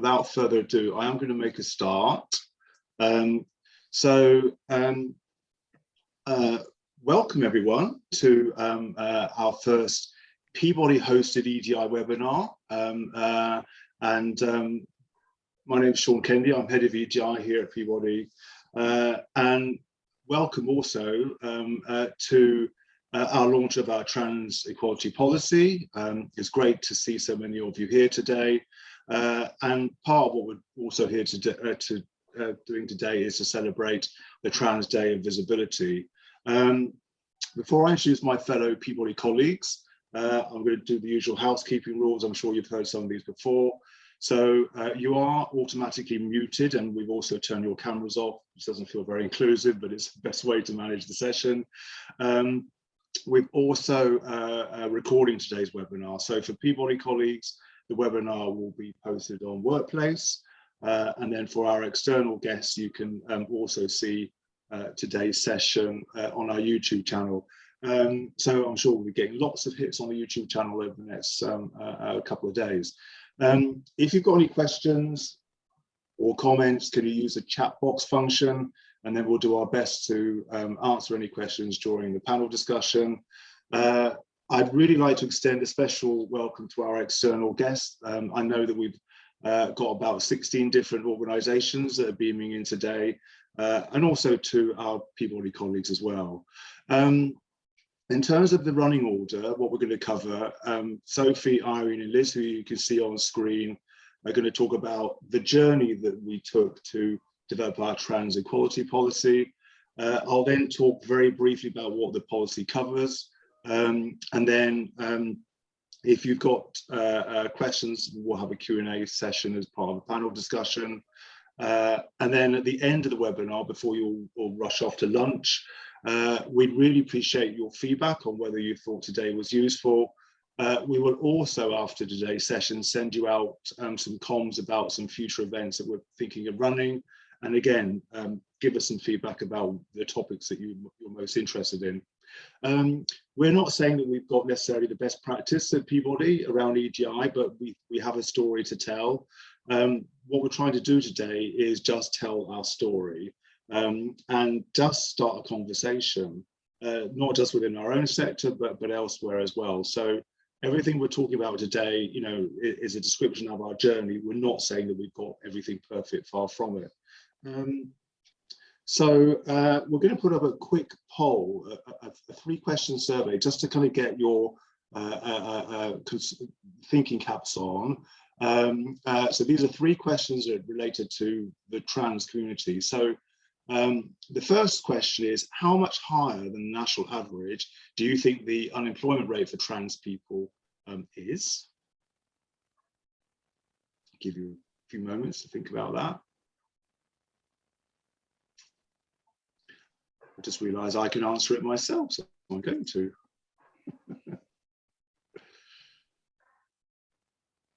without further ado, I am going to make a start. Welcome everyone to our first Peabody hosted EDI webinar. My name is Sean Kennedy, I'm head of EDI here at Peabody. And welcome also to our launch of our trans equality policy. It's great to see so many of you here today. And part of what we're also here doing today is to celebrate the Trans Day of Visibility. Before I introduce my fellow Peabody colleagues, I'm going to do the usual housekeeping rules. I'm sure you've heard some of these before. So you are automatically muted, and we've also turned your cameras off, which doesn't feel very inclusive, but it's the best way to manage the session. We've also recording today's webinar. So for Peabody colleagues, the webinar will be posted on Workplace. And then for our external guests, you can also see today's session on our YouTube channel. So I'm sure we'll be getting lots of hits on the YouTube channel over the next couple of days. If you've got any questions or comments, can you use the chat box function? And then we'll do our best to answer any questions during the panel discussion. I'd really like to extend a special welcome to our external guests. I know that we've got about 16 different organizations that are beaming in today, and also to our Peabody colleagues as well. In terms of the running order, what we're going to cover, Sophie, Irene and Liz, who you can see on screen, are going to talk about the journey that we took to develop our trans equality policy. I'll then talk very briefly about what the policy covers. And then if you've got questions, we'll have a Q&A session as part of the panel discussion. And then at the end of the webinar, before you all rush off to lunch, we'd really appreciate your feedback on whether you thought today was useful. We will also, after today's session, send you out some comms about some future events that we're thinking of running. And again, give us some feedback about the topics that you're most interested in. We're not saying that we've got necessarily the best practice at Peabody around EDI, but we have a story to tell. What we're trying to do today is just tell our story and just start a conversation, not just within our own sector, but elsewhere as well. So everything we're talking about today, you know, is a description of our journey. We're not saying that we've got everything perfect, far from it. So we're going to put up a quick poll, a 3-question survey, just to kind of get your thinking caps on. So these are 3 questions that are related to the trans community. So the first question is, how much higher than the national average do you think the unemployment rate for trans people is? I'll give you a few moments to think about that. I just realized I can answer it myself, so I'm going to.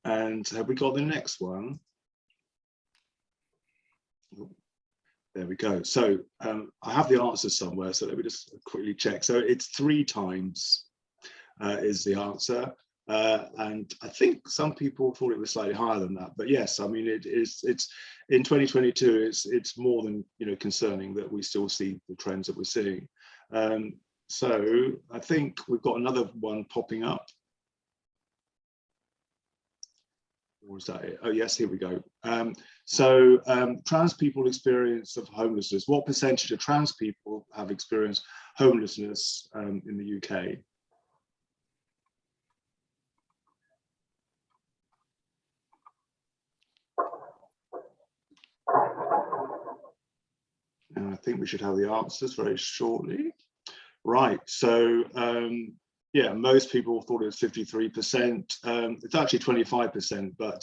And have we got the next one? Oh, there we go. So I have the answer somewhere, so let me just quickly check. So it's 3 times is the answer. And I think some people thought it was slightly higher than that, but yes, I mean it's in 2022 it's more than, you know, concerning that we still see the trends that we're seeing. So I think we've got another one popping up. Or is that it? Oh yes, here we go. Trans people experience of homelessness. What percentage of trans people have experienced homelessness in the UK? And I think we should have the answers very shortly. Right, so yeah, most people thought it was 53%. It's actually 25%, but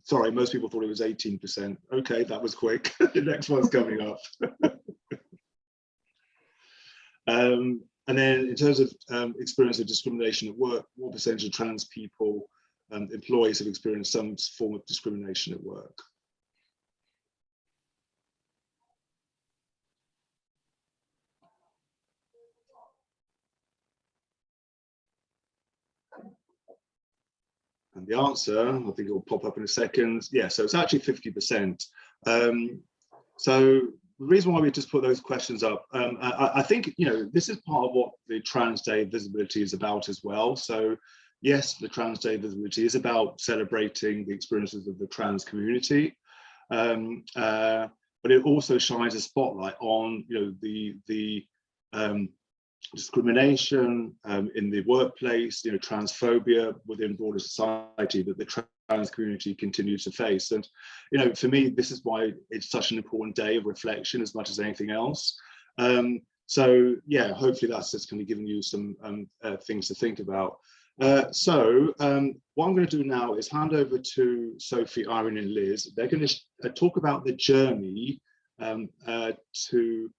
sorry, most people thought it was 18%. Okay, that was quick. The next one's coming up. And then in terms of experience of discrimination at work, what percentage of trans people, employees, have experienced some form of discrimination at work? And the answer, I think it will pop up in a second. Yeah, so it's actually 50%. So the reason why we just put those questions up, I think, you know, this is part of what the Trans Day Visibility is about as well. So yes, the Trans Day Visibility is about celebrating the experiences of the trans community, but it also shines a spotlight on, you know, the discrimination in the workplace, you know, transphobia within broader society that the trans community continues to face. And, you know, for me, this is why it's such an important day of reflection as much as anything else. So yeah, hopefully that's just kind of giving you some things to think about. So what I'm going to do now is hand over to Sophie, Irene and Liz. They're going to talk about the journey to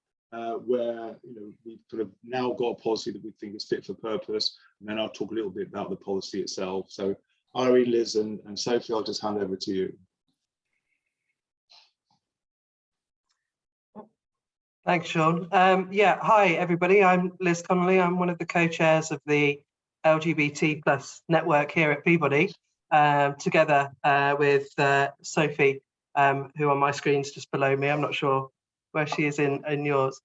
where, you know, we've sort of now got a policy that we think is fit for purpose, and then I'll talk a little bit about the policy itself. So Irene, Liz and Sophie, I'll just hand over to you. Thanks, Sean. Yeah, hi everybody, I'm Liz Connolly. I'm one of the co-chairs of the LGBT plus network here at Peabody, together with Sophie, who on my screen's just below me. I'm not sure where she is in yours.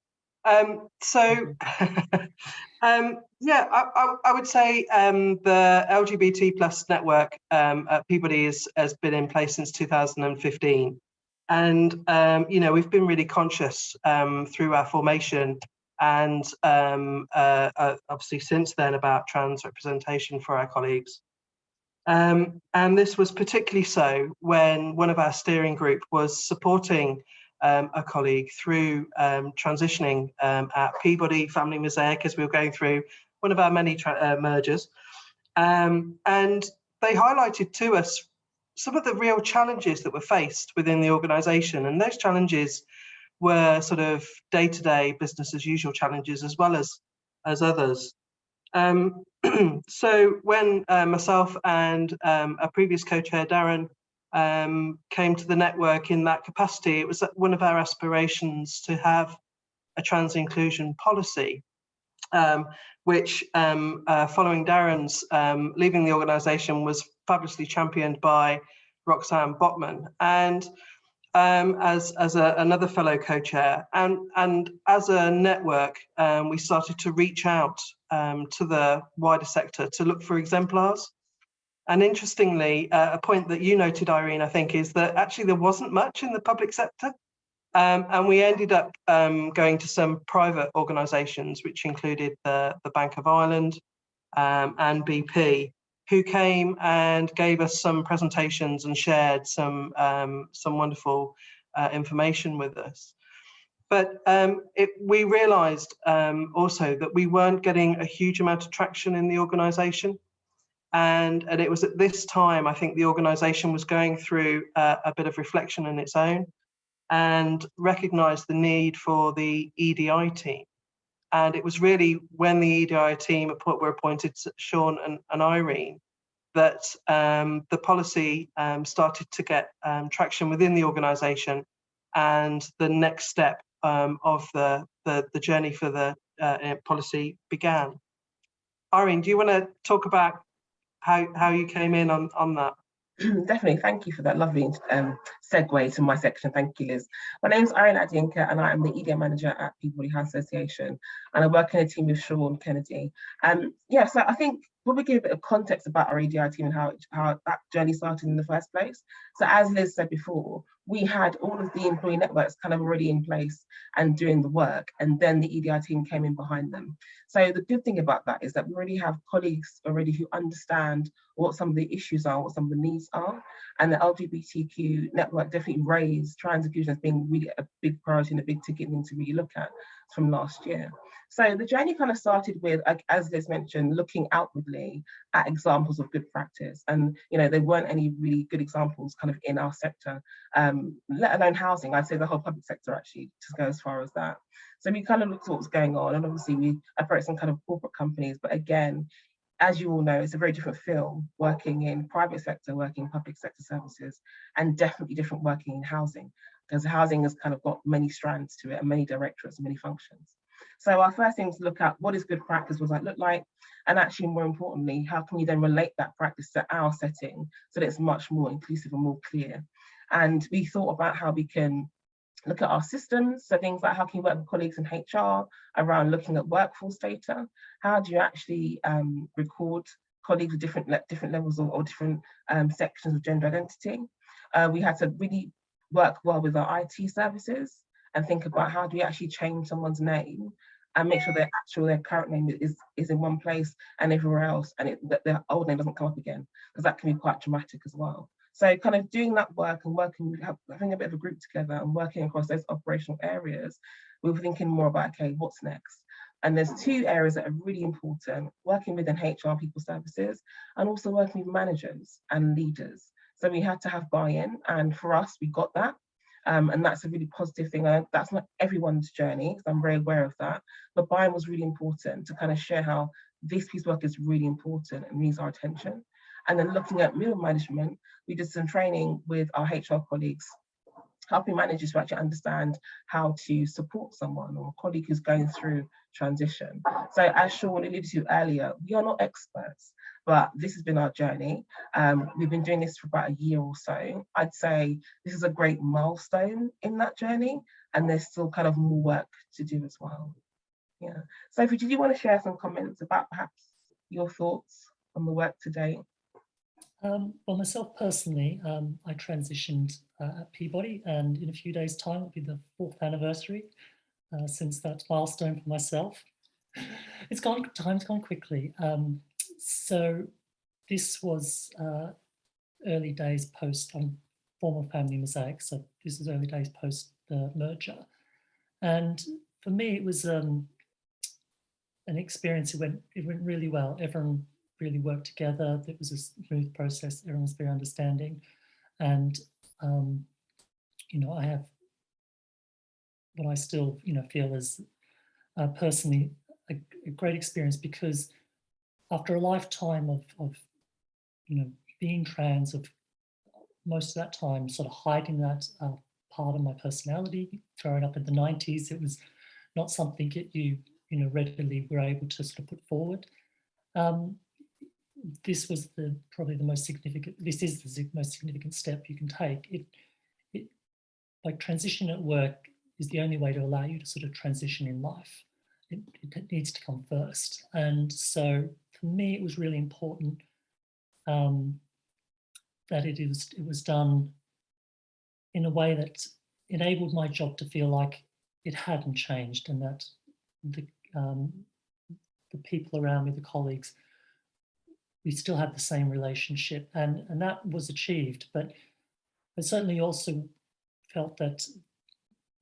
So yeah, I would say the LGBT plus network at Peabody has been in place since 2015. And, you know, we've been really conscious through our formation and obviously since then about trans representation for our colleagues. And this was particularly so when one of our steering group was supporting a colleague through transitioning at Peabody Family Mosaic as we were going through one of our many mergers. And they highlighted to us some of the real challenges that were faced within the organisation. And those challenges were sort of day-to-day business as usual challenges as well as others. So when myself and a previous co-chair, Darren, came to the network in that capacity, it was one of our aspirations to have a trans inclusion policy, which following Darren's leaving the organisation was fabulously championed by Roxanne Botman and as another fellow co-chair, and as a network we started to reach out to the wider sector to look for exemplars. And interestingly, a point that you noted, Irene, I think, is that actually there wasn't much in the public sector. And we ended up going to some private organisations, which included the Bank of Ireland and BP, who came and gave us some presentations and shared some wonderful information with us. But we realised also that we weren't getting a huge amount of traction in the organisation. And it was at this time, I think the organisation was going through a bit of reflection on its own and recognised the need for the EDI team. And it was really when the EDI team were appointed, Sean and Irene, that the policy started to get traction within the organisation, and the next step of the journey for the policy began. Irene, do you want to talk about how you came in on that? Definitely, thank you for that lovely segue to my section. Thank you, Liz. My name is Irene Adienke and I am the EDI manager at Peabody House Association, and I work in a team with Sean Kennedy. Yeah, so I think probably give a bit of context about our EDI team and how that journey started in the first place. So as Liz said before, we had all of the employee networks kind of already in place and doing the work, and then the EDI team came in behind them. So the good thing about that is that we already have colleagues already who understand what some of the issues are, what some of the needs are, and the LGBTQ network definitely raised trans inclusion as being really a big priority and a big ticket thing to really look at from last year. So the journey kind of started with, as Liz mentioned, looking outwardly at examples of good practice. And, you know, there weren't any really good examples kind of in our sector, let alone housing. I'd say the whole public sector actually just go as far as that. So we kind of looked at what was going on, and obviously we operate some kind of corporate companies, but again, as you all know, it's a very different feel working in private sector, working in public sector services, and definitely different working in housing, because housing has kind of got many strands to it and many directorates and many functions. So our first thing to look at, what is good practice, what does that look like? And actually, more importantly, how can we then relate that practice to our setting so that it's much more inclusive and more clear? And we thought about how we can look at our systems, so things like how can you work with colleagues in HR around looking at workforce data? How do you actually record colleagues with different levels or different sections of gender identity? We had to really work well with our IT services and think about how do we actually change someone's name and make sure their current name is in one place and everywhere else, and that their old name doesn't come up again, because that can be quite dramatic as well. So kind of doing that work and having a bit of a group together and working across those operational areas, we were thinking more about, okay, what's next? And there's two areas that are really important: working within HR people services and also working with managers and leaders. So we had to have buy-in, and for us, we got that. And that's a really positive thing. That's not everyone's journey, because I'm very aware of that. But buy-in was really important to kind of share how this piece of work is really important and needs our attention. And then looking at middle management, we did some training with our HR colleagues, helping managers to actually understand how to support someone or a colleague who's going through transition. So as Sean alluded to earlier, we are not experts, but this has been our journey. We've been doing this for about a year or so. I'd say this is a great milestone in that journey, and there's still kind of more work to do as well. Yeah. Sophie, did you want to share some comments about perhaps your thoughts on the work today? Well, myself personally, I transitioned at Peabody, and in a few days' time will be the 4th anniversary since that milestone for myself. Time's gone quickly. So this was early days post former family mosaic. So this is early days post the merger, and for me it was an experience. It went really well. Everyone really worked together. It was a smooth process. Everyone was very understanding, and I have what I still feel is personally a great experience, because after a lifetime of being trans, of most of that time sort of hiding that part of my personality, growing up in the 90s, it was not something that you readily were able to sort of put forward. This was probably the most significant. This is the most significant step you can take. Like transition at work is the only way to allow you to sort of transition in life. It needs to come first. And so for me, it was really important that it was done in a way that enabled my job to feel like it hadn't changed, and that the people around me, the colleagues, we still had the same relationship, and that was achieved. But I certainly also felt that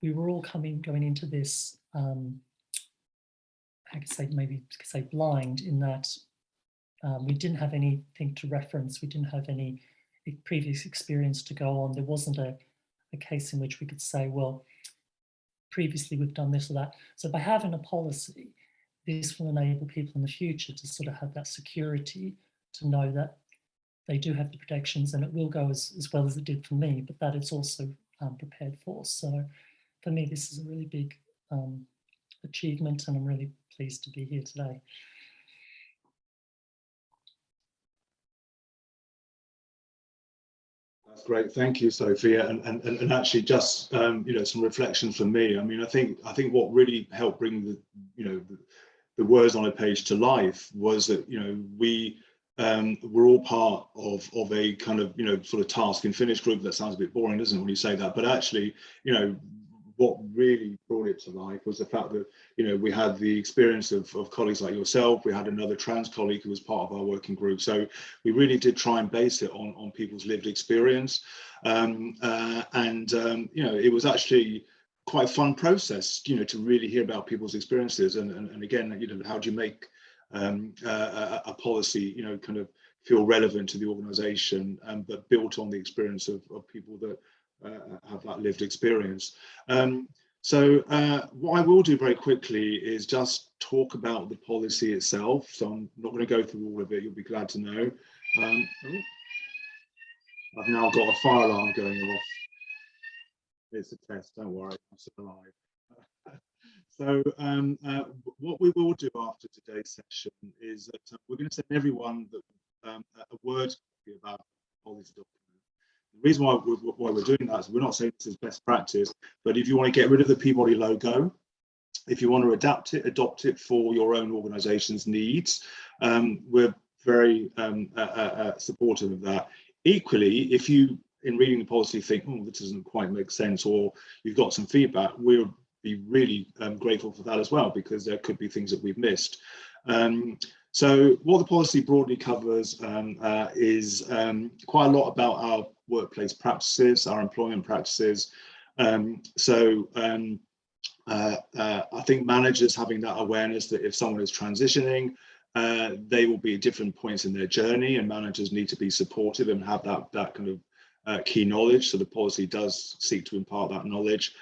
we were all going into this, I could say blind, in that we didn't have anything to reference. We didn't have any previous experience to go on. There wasn't a case in which we could say, well, previously we've done this or that. So by having a policy, this will enable people in the future to sort of have that security, to know that they do have the protections, and it will go as well as it did for me, but that it's also prepared for. So for me, this is a really big achievement, and I'm really pleased to be here today. That's great, thank you, Sophia. And actually, just some reflections from me. I mean, I think what really helped bring the words on a page to life was that we're all part of a kind of sort of task and finish group. That sounds a bit boring, doesn't it, when you say that? But actually, what really brought it to life was the fact that we had the experience of colleagues like yourself. We had another trans colleague who was part of our working group. So we really did try and base it on people's lived experience, it was actually quite a fun process, to really hear about people's experiences. And again, how do you make a policy, kind of feel relevant to the organisation, but built on the experience of people that have that lived experience. So what I will do very quickly is just talk about the policy itself. So I'm not going to go through all of it. You'll be glad to know. I've now got a fire alarm going off. It's a test, don't worry, I'm still alive. So what we will do after today's session is that we're going to send everyone that, a word copy about the policy document. The reason why we're doing that is we're not saying this is best practice, but if you want to get rid of the Peabody logo, if you want to adopt it for your own organization's needs, we're very supportive of that. Equally, if you, in reading the policy, think, oh, this doesn't quite make sense, or you've got some feedback, we'll be really grateful for that as well, because there could be things that we've missed. So what the policy broadly covers is quite a lot about our workplace practices, our employment practices. I think managers having that awareness that if someone is transitioning, they will be at different points in their journey, and managers need to be supportive and have that kind of key knowledge. So the policy does seek to impart that knowledge.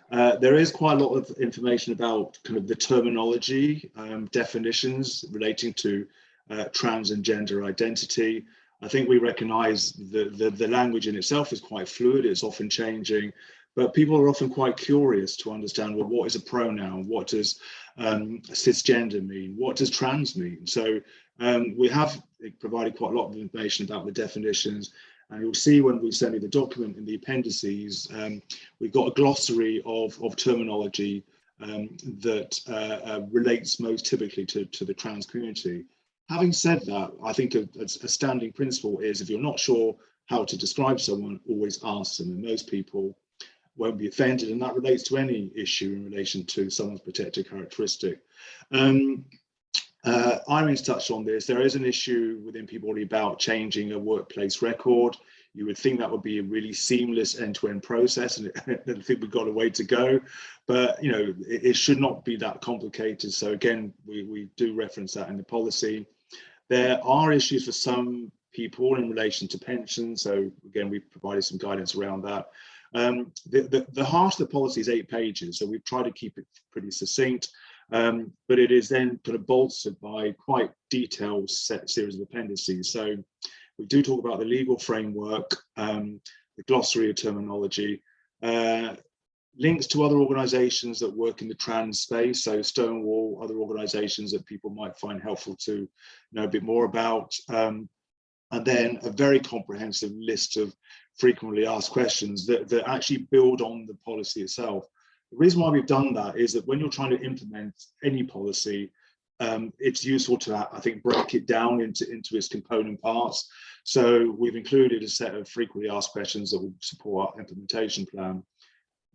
There is quite a lot of information about kind of the terminology, definitions relating to trans and gender identity. I think we recognise the language in itself is quite fluid, it's often changing, but people are often quite curious to understand, well, what is a pronoun? What does cisgender mean? What does trans mean? So we have provided quite a lot of information about the definitions, and you'll see when we send you the document in the appendices, we've got a glossary of terminology that relates most typically to the trans community. Having said that, I think a standing principle is, if you're not sure how to describe someone, always ask them, and most people won't be offended, and that relates to any issue in relation to someone's protected characteristic. Irene's touched on this. There is an issue within Peabody about changing a workplace record. You would think that would be a really seamless end-to-end process, and I think we've got a way to go, but you know, it should not be that complicated. So again, we do reference that in the policy. There are issues for some people in relation to pensions. So again, we've provided some guidance around that. The heart of the policy is 8 pages, so we've tried to keep it pretty succinct, but it is then kind of bolstered by quite detailed series of appendices. So we do talk about the legal framework, the glossary of terminology, links to other organisations that work in the trans space, so Stonewall, other organisations that people might find helpful to know a bit more about, and then a very comprehensive list of frequently asked questions that actually build on the policy itself. The reason why we've done that is that when you're trying to implement any policy, it's useful to, I think, break it down into its component parts. So we've included a set of frequently asked questions that will support our implementation plan.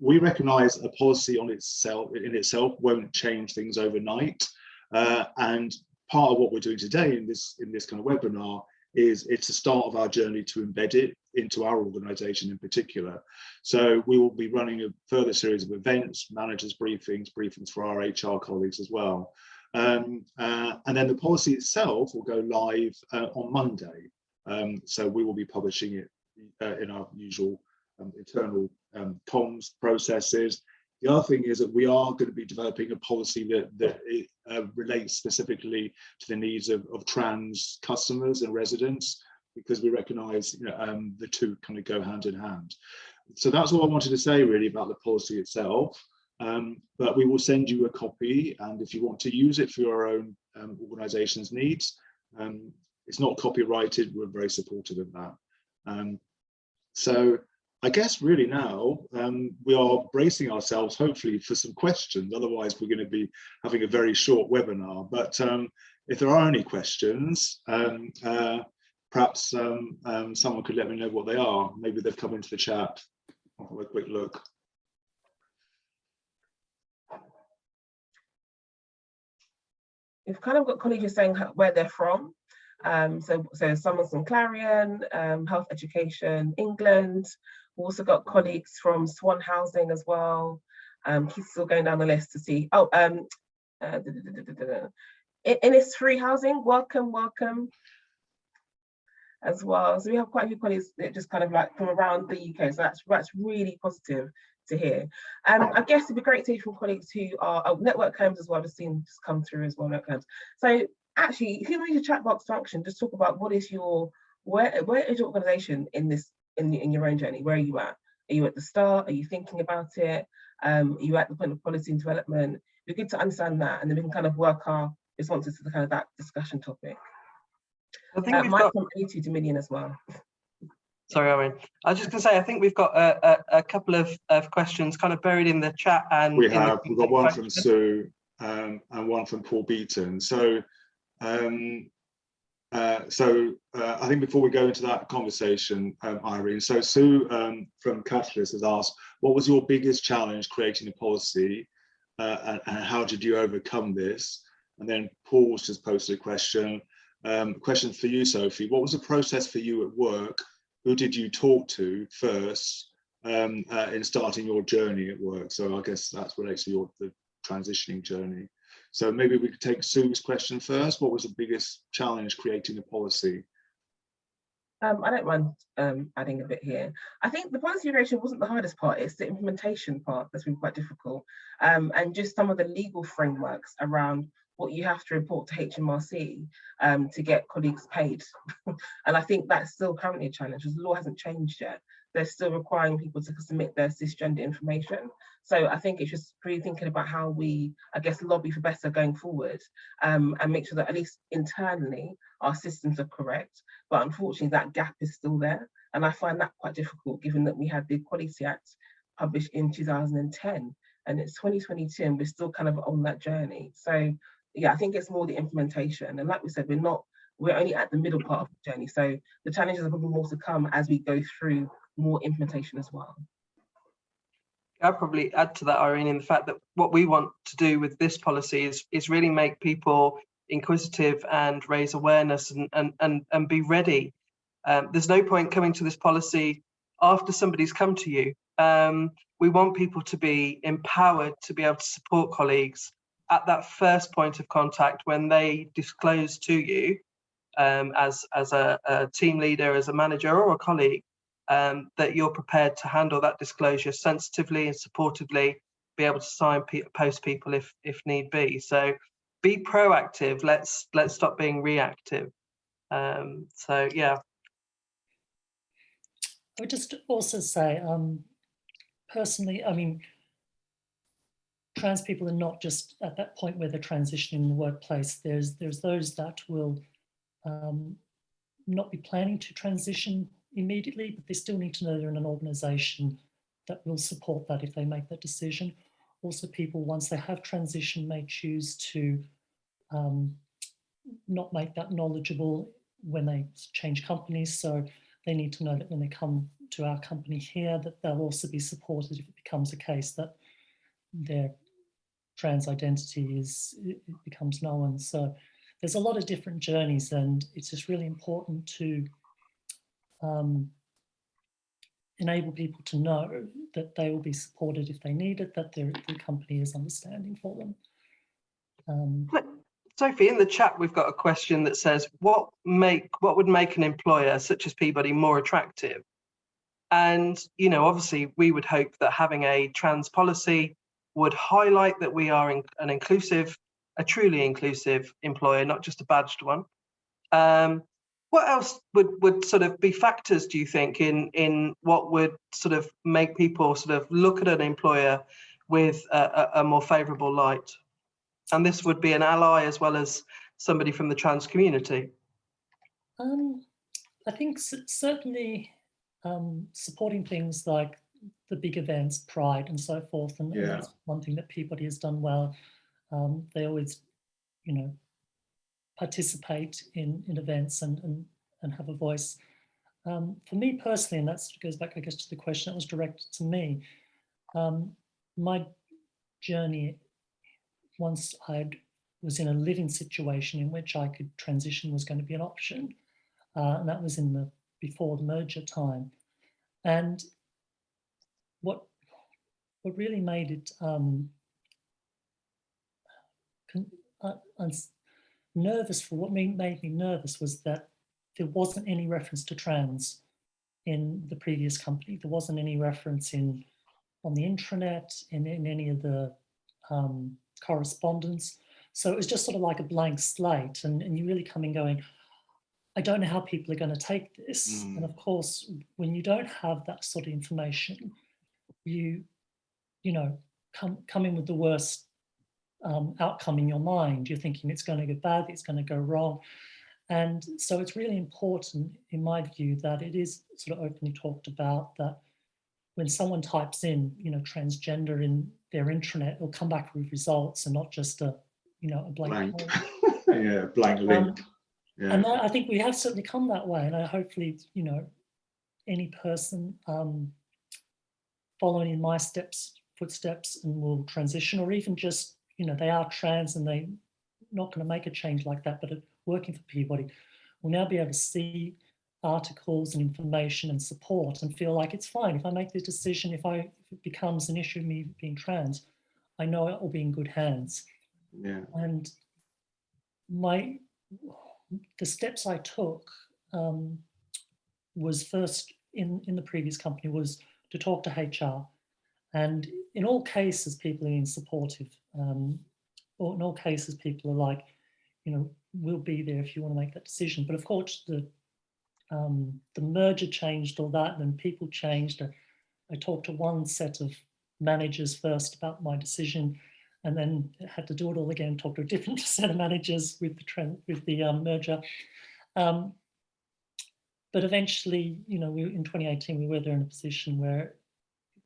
We recognise a policy in itself won't change things overnight, and part of what we're doing today in this kind of webinar is it's the start of our journey to embed it into our organisation in particular. So we will be running a further series of events, managers briefings for our HR colleagues as well. And then the policy itself will go live on Monday. So we will be publishing it in our usual internal comms processes. The other thing is that we are going to be developing a policy that relates specifically to the needs of trans customers and residents, because we recognise, you know, the two kind of go hand in hand. So that's all I wanted to say really about the policy itself. But we will send you a copy, and if you want to use it for your own organisation's needs, it's not copyrighted. We're very supportive of that. So I guess really now we are bracing ourselves hopefully for some questions, otherwise we're going to be having a very short webinar. But if there are any questions, perhaps someone could let me know what they are. Maybe they've come into the chat. I'll have a quick look. We've kind of got colleagues saying where they're from. So someone's from Clarion, Health Education, England. We've also got colleagues from Swan Housing as well. Keith still going down the list to see. Oh, Innisfree Housing, welcome as well. So we have quite a few colleagues that just kind of like from around the UK. So that's really positive to hear. I guess it'd be great to hear from colleagues who are network homes as well. I've seen just come through as well, network homes. So actually, if you use your chat box function, just talk about where is your organisation in your own journey? Where are you at? Are you at the start? Are you thinking about it? Are you at the point of policy and development? It'd be good to understand that, and then we can kind of work our responses to the kind of that discussion topic. I think we've Mike got from 80 to million as well. Sorry, Owen. I was just going to say, I think we've got a couple of questions kind of buried in the chat. And we've got one from Sue and one from Paul Beaton. So, I think before we go into that conversation, Irene, so Sue from Catalyst has asked, what was your biggest challenge creating a policy and how did you overcome this? And then Paul's just posted a question for you, Sophie. What was the process for you at work? Who did you talk to first in starting your journey at work? So I guess that's relates to the transitioning journey. So maybe we could take Sue's question first. What was the biggest challenge creating a policy? I don't mind adding a bit here. I think the policy creation wasn't the hardest part, it's the implementation part that's been quite difficult. And just some of the legal frameworks around what you have to report to HMRC to get colleagues paid. And I think that's still currently a challenge because the law hasn't changed yet. They're still requiring people to submit their cisgender information. So I think it's just really thinking about how we, I guess, lobby for better going forward and make sure that at least internally our systems are correct. But unfortunately, that gap is still there. And I find that quite difficult given that we had the Equality Act published in 2010 and it's 2022 and we're still kind of on that journey. So yeah, I think it's more the implementation. And like we said, we're only at the middle part of the journey. So the challenges are probably more to come as we go through more implementation as well. I'd probably add to that, Irene, in the fact that what we want to do with this policy is really make people inquisitive and raise awareness and be ready. There's no point coming to this policy after somebody's come to you. We want people to be empowered to be able to support colleagues at that first point of contact when they disclose to you as a team leader, as a manager or a colleague, that you're prepared to handle that disclosure sensitively and supportively, be able to signpost people if need be. So be proactive. Let's stop being reactive. So yeah. I would just also say, personally, I mean, trans people are not just at that point where they're transitioning in the workplace. There's those that will not be planning to transition immediately, but they still need to know they're in an organisation that will support that if they make that decision. Also, people, once they have transitioned, may choose to not make that knowledgeable when they change companies. So they need to know that when they come to our company here, that they'll also be supported if it becomes a case that their trans identity becomes known. So there's a lot of different journeys, and it's just really important to enable people to know that they will be supported if they need it, that the company is understanding for them. Sophie, in the chat, we've got a question that says, what would make an employer such as Peabody more attractive? And, you know, obviously we would hope that having a trans policy would highlight that we are a truly inclusive employer, not just a badged one. What else would sort of be factors, do you think, in what would sort of make people sort of look at an employer with a more favourable light? And this would be an ally as well as somebody from the trans community. I think certainly supporting things like the big events, Pride and so forth, and that's one thing that Peabody has done well. They always, you know, participate in events and have a voice. For me personally, and that goes back, I guess, to the question that was directed to me, my journey, once I was in a living situation in which I could transition was going to be an option, and that was before the merger time. And what really made it nervous, for what made me nervous, was that there wasn't any reference to trans in the previous company. There wasn't any reference on the intranet, in any of the correspondence. So it was just sort of like a blank slate, and you really come in going, I don't know how people are going to take this. And of course, when you don't have that sort of information, you know, come in with the worst outcome in your mind. You're thinking it's going to go bad, it's going to go wrong. And so it's really important, in my view, that it is sort of openly talked about, that when someone types in, transgender in their intranet, it'll come back with results and not just a blank. Yeah, blank link. Yeah. And I think we have certainly come that way. And hopefully, any person following in my footsteps and will transition, or even just, they are trans and they're not going to make a change like that, but working for Peabody, will now be able to see articles and information and support and feel like it's fine. If I make the decision, if it becomes an issue of me being trans, I know it will be in good hands. Yeah. And the steps I took was first in the previous company was to talk to HR. And in all cases, people are being supportive. Or in all cases, people are like, we'll be there if you want to make that decision. But of course, the merger changed all that, and then people changed. I talked to one set of managers first about my decision, and then had to do it all again, talk to a different set of managers with the merger. But eventually, in 2018, we were there in a position where it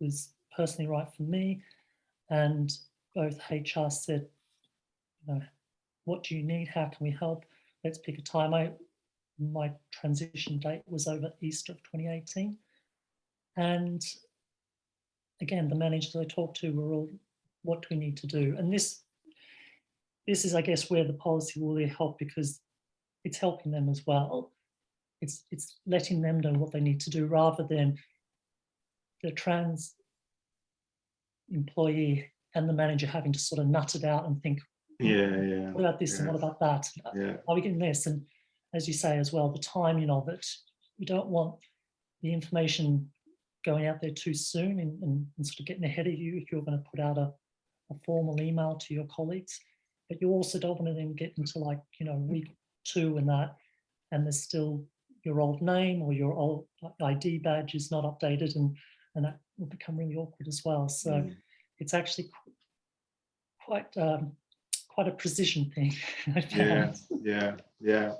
was personally right for me, and both HR said, what do you need? How can we help? Let's pick a time. My transition date was over Easter of 2018. And again, the managers I talked to were all, what do we need to do? And this is, I guess, where the policy will really help, because it's helping them as well. It's letting them know what they need to do, rather than the trans employee and the manager having to sort of nut it out and think, what about this and what about that? Are we getting this? And as you say as well, the timing of it, you don't want the information going out there too soon and sort of getting ahead of you if you're going to put out a formal email to your colleagues. But you also don't want to then get into week 2 and there's still your old name or your old ID badge is not updated, and that will become really awkward as well. So it's actually quite a precision thing. Yeah.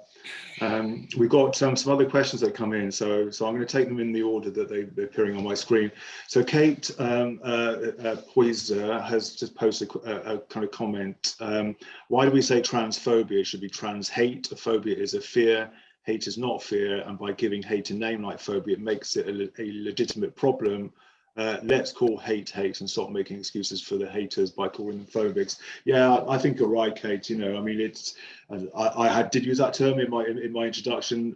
We've got some other questions that come in, so I'm going to take them in the order that they're appearing on my screen. So Kate Poiser has just posted a kind of comment. Why do we say transphobia? It should be trans hate. Phobia is a fear. Hate is not fear. And by giving hate a name like phobia, it makes it a legitimate problem. Let's call hate and stop making excuses for the haters by calling them phobics. Yeah, I think you're right, Kate. I mean, it's I did use that term in my introduction,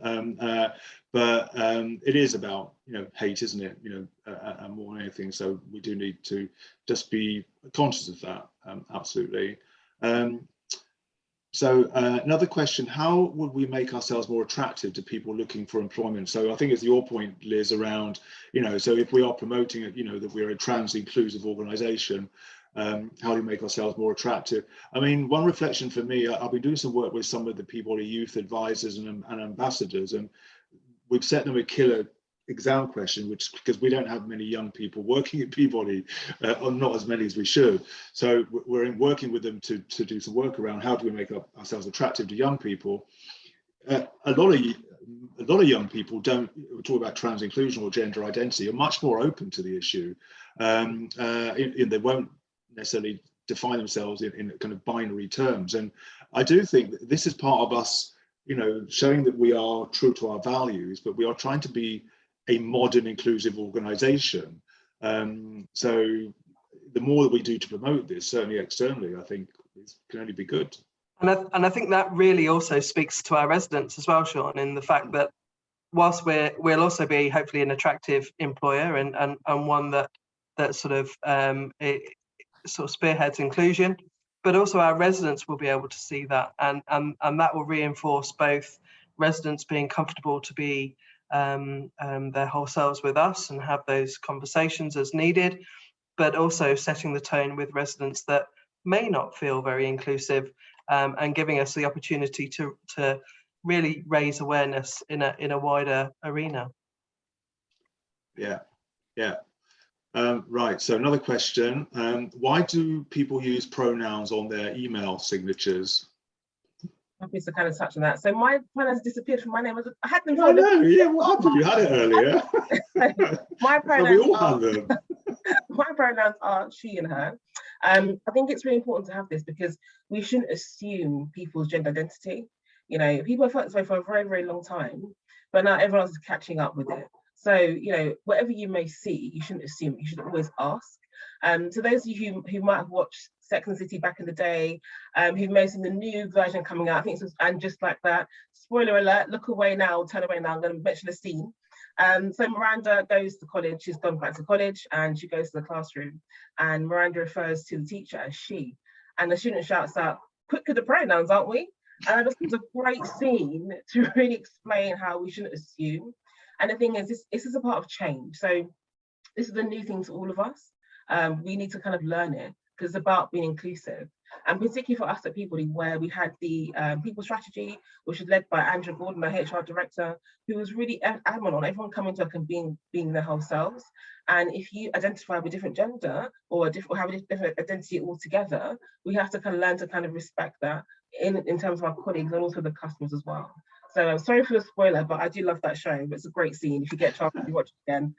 but it is about hate, isn't it? And more than anything. So we do need to just be conscious of that. Absolutely. So another question, how would we make ourselves more attractive to people looking for employment? So I think it's your point, Liz, around, so if we are promoting it, that we're a trans inclusive organization, how do we make ourselves more attractive? I mean, one reflection for me, I've been doing some work with some of the Peabody youth advisors and ambassadors, and we've set them a killer exam question, which, because we don't have many young people working at Peabody, or not as many as we should. So we're working with them to do some work around how do we make ourselves attractive to young people. A lot of young people don't talk about trans inclusion or gender identity, are much more open to the issue. They won't necessarily define themselves in kind of binary terms. And I do think that this is part of us, showing that we are true to our values, but we are trying to be a modern inclusive organization. So the more that we do to promote this, certainly externally, I think it can only be good. And I think that really also speaks to our residents as well, Sean, in the fact that whilst we'll also be hopefully an attractive employer and one that sort of spearheads inclusion, but also our residents will be able to see that, and that will reinforce both residents being comfortable to be their whole selves with us and have those conversations as needed, but also setting the tone with residents that may not feel very inclusive, and giving us the opportunity to really raise awareness in a wider arena. Yeah. Right, so another question. Why do people use pronouns on their email signatures? Happy to kind of touch on that. So my pronouns disappeared from my name. I had them. I know, yeah, what happened? You had it earlier. My So pronouns we all had them. my pronouns are she and her. I think it's really important to have this because we shouldn't assume people's gender identity. You know, people have felt this way for a very, very long time, but now everyone else is catching up with it. So, you know, whatever you may see, you shouldn't assume, you should always ask. So those of you who might have watched Sex and the City back in the day, who may have seen the new version coming out, I think it was And Just Like That. Spoiler alert, look away now, turn away now, I'm going to mention a scene. So Miranda goes to college, she's gone back to college and she goes to the classroom and Miranda refers to the teacher as she. And the student shouts out, quick with the pronouns, aren't we? And this was a great scene to really explain how we shouldn't assume. And the thing is, this is a part of change. So this is a new thing to all of us. We need to kind of learn it because it's about being inclusive. And particularly for us at Peabody, where we had the people strategy, which was led by Andrew Gordon, our HR director, who was really adamant on everyone coming to work and being their whole selves. And if you identify with a different gender or have a different identity altogether, we have to kind of learn to kind of respect that in terms of our colleagues and also the customers as well. So I'm sorry for the spoiler, but I do love that show. It's a great scene. If you get a chance to watch it again.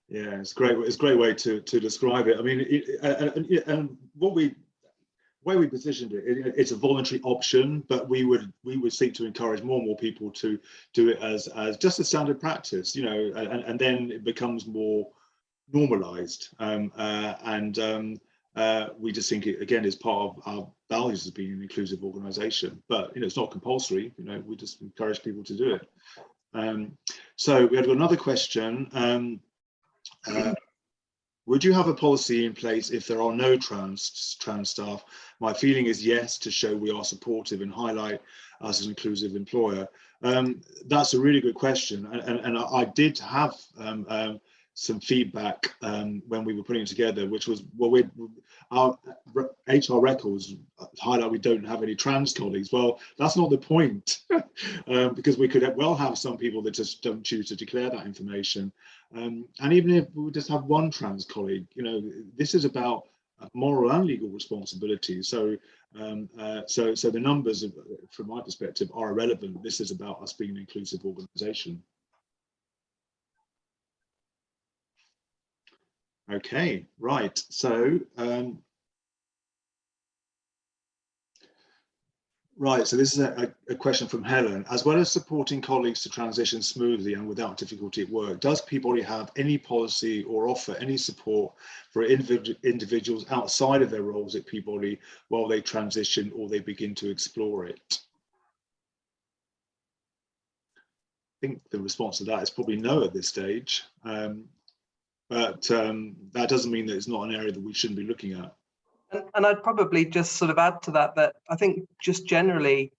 Yeah, it's great. It's a great way to describe it. I mean, and way we positioned it, it's a voluntary option, but we would seek to encourage more and more people to do it as just a standard practice, you know, and then it becomes more normalized. We just think it again is part of our values as being an inclusive organisation. But you know, it's not compulsory. You know, we just encourage people to do it. So we have got another question. Would you have a policy in place if there are no trans staff? My feeling is yes, to show we are supportive and highlight us as an inclusive employer. That's a really good question, and I did have some feedback when we were putting it together, which was, well, our HR records highlight we don't have any trans colleagues. Well, that's not the point, because we could well have some people that just don't choose to declare that information. And even if we just have one trans colleague, you know, this is about moral and legal responsibility. So, so the numbers, from my perspective, are irrelevant. This is about us being an inclusive organisation. Okay, right. So, right. So this is a question from Helen. As well as supporting colleagues to transition smoothly and without difficulty at work, does Peabody have any policy or offer any support for individuals outside of their roles at Peabody while they transition or they begin to explore it? I think the response to that is probably no at this stage. But that doesn't mean that it's not an area that we shouldn't be looking at. And I'd probably just sort of add to that, that I think just generally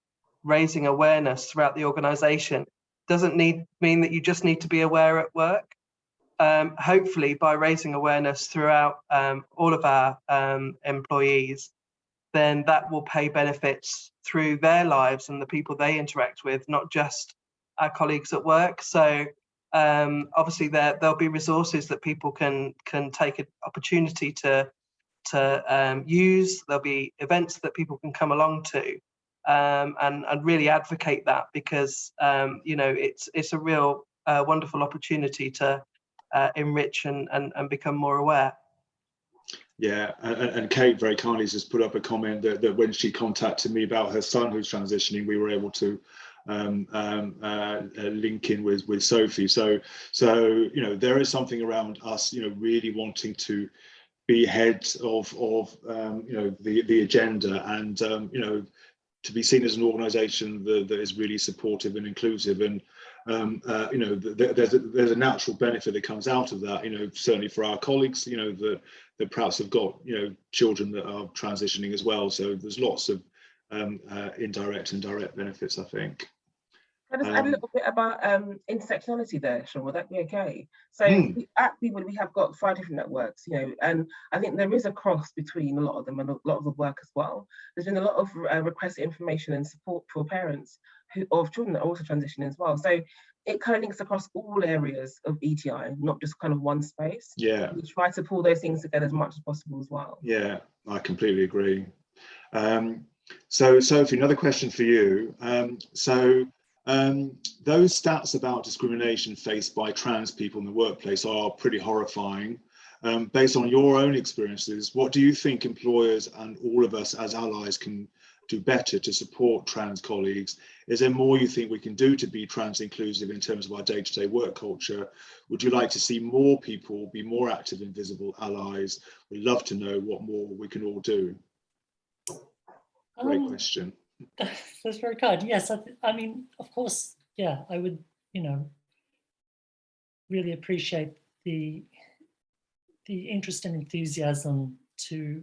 raising awareness throughout the organisation doesn't mean that you just need to be aware at work. Hopefully by raising awareness throughout all of our employees, then that will pay benefits through their lives and the people they interact with, not just our colleagues at work. So obviously there'll be resources that people can take an opportunity to use. There'll be events that people can come along to and really advocate that, because you know, it's a real wonderful opportunity to enrich and become more aware. Yeah, and Kate very kindly just put up a comment that when she contacted me about her son who's transitioning, we were able to link in with Sophie. So you know, there is something around us, you know, really wanting to be head of you know, the agenda, and you know, to be seen as an organisation that is really supportive and inclusive, and you know, there's a natural benefit that comes out of that. You know, certainly for our colleagues, you know, that perhaps have got, you know, children that are transitioning as well. So there's lots of indirect and direct benefits, I think. Can I just add a little bit about intersectionality there, Sean? Would that be okay? So at Peabody, we have got 5 different networks, you know, and I think there is a cross between a lot of them and a lot of the work as well. There's been a lot of requested information and support for parents of children that are also transitioning as well. So it kind of links across all areas of EDI, not just kind of one space. Yeah. We try to pull those things together as much as possible as well. Yeah, I completely agree. So Sophie, another question for you. Those stats about discrimination faced by trans people in the workplace are pretty horrifying. Based on your own experiences, what do you think employers and all of us as allies can do better to support trans colleagues? Is there more you think we can do to be trans inclusive in terms of our day-to-day work culture? Would you like to see more people be more active and visible allies? We'd love to know what more we can all do. Great question. That's very kind. Yes, I mean, of course, yeah, I would, really appreciate the interest and enthusiasm to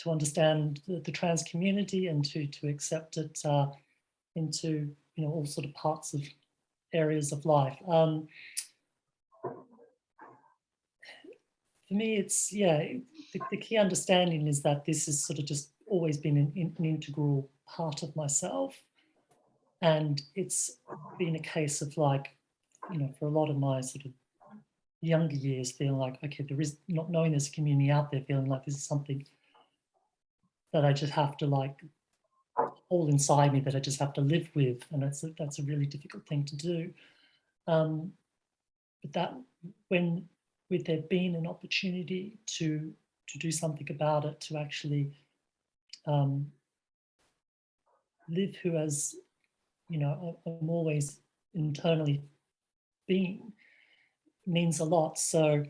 understand the trans community and to accept it into all sort of parts of areas of life. For me, it's the key understanding is that this has sort of just always been an integral part of myself, and it's been a case of like, for a lot of my sort of younger years, feeling like, okay, there is, not knowing there's a community out there, feeling like this is something that I just have to like all inside me, that I just have to live with, and that's a really difficult thing to do. But that with there being an opportunity to do something about it, to actually live who as I'm always internally being, means a lot. So,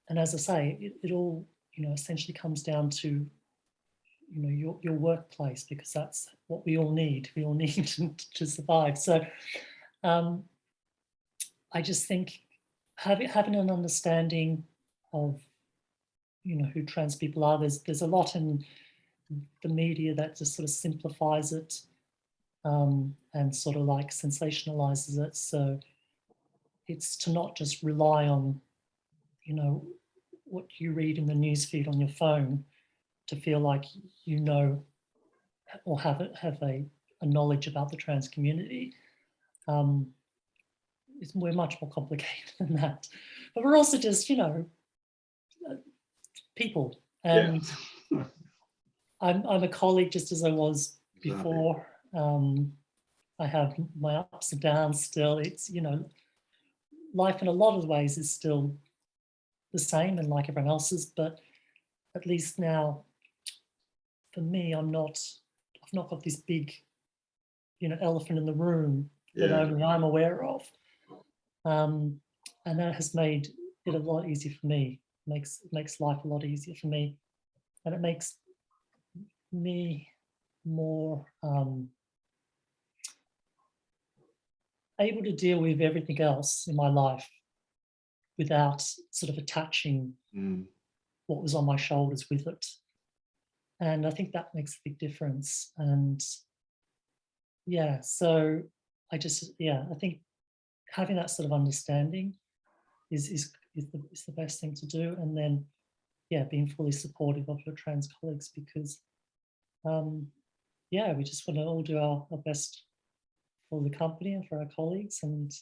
and as I say, it all essentially comes down to your workplace, because that's what we all need. We all need to survive. So I just think having an understanding of who trans people are, there's a lot in the media that just sort of simplifies it and sort of like sensationalizes it. So it's to not just rely on what you read in the newsfeed on your phone to feel like or have a knowledge about the trans community. We're much more complicated than that, but we're also just people, and yeah. I'm a colleague just as I was before. I have my ups and downs still. It's life in a lot of ways is still the same and like everyone else's, but at least now for me, I've not got this big elephant in the room that only I'm aware of, and that has made it a lot easier for me. Makes life a lot easier for me, and it makes me more able to deal with everything else in my life without sort of attaching what was on my shoulders with it. And I think that makes a big difference. And yeah, so I think having that sort of understanding is the best thing to do. And then, being fully supportive of your trans colleagues, because we just want to all do our best for the company and for our colleagues, and